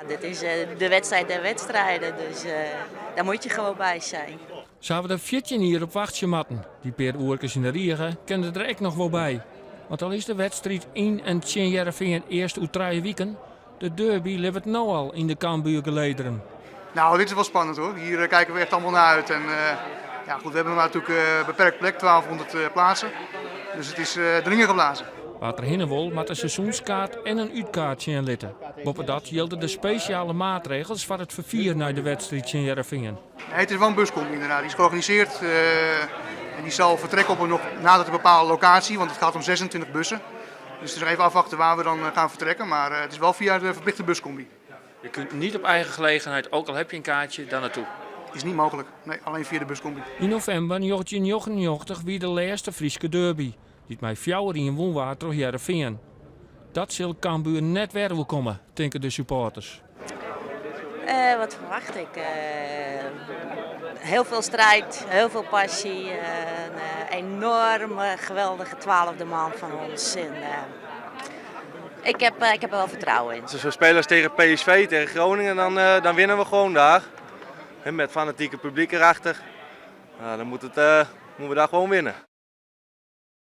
Dit is de wedstrijd der wedstrijden, dus daar moet je gewoon bij zijn. Zouden we er 14 hier op wachtje matten? Die peer oerkes in de Riegen kenden er ook nog wel bij. Want al is de wedstrijd 1 en 10 Heerenveen eerst uit 3 weken, de derby levert nou al in de Cambuurgelederen. Nou, dit is wel spannend hoor. Hier kijken we echt allemaal naar uit. En, ja, goed, we hebben maar natuurlijk beperkt plek, 1200 plaatsen. Dus het is dringen geblazen. Wat er hinnen wil, met een seizoenskaart en een uitkaartje in litten. Boven dat gelden de speciale maatregels voor het vervier naar de wedstrijd in Heerenveen. Nee, het is wel een buscombi inderdaad. Die is georganiseerd en die zal vertrekken op een nog nader te bepaalde locatie, want het gaat om 26 bussen. Dus het is even afwachten waar we dan gaan vertrekken, maar het is wel via de verplichte buscombi. Je kunt niet op eigen gelegenheid, ook al heb je een kaartje, daar naartoe. Is niet mogelijk. Nee, alleen via de buscombi. In november 1989 wie de laatste Frieske derby. Die met 4 in woonwater door Heerenveen. Dat zal Cambuur net weer wil komen, denken de supporters. Wat verwacht ik? Heel veel strijd, heel veel passie. Een enorme, geweldige 12e man van ons. En, ik heb er wel vertrouwen in. Als we spelen tegen PSV, tegen Groningen, dan winnen we gewoon daar. En met fanatieke publiek erachter. Nou, dan moeten we daar gewoon winnen.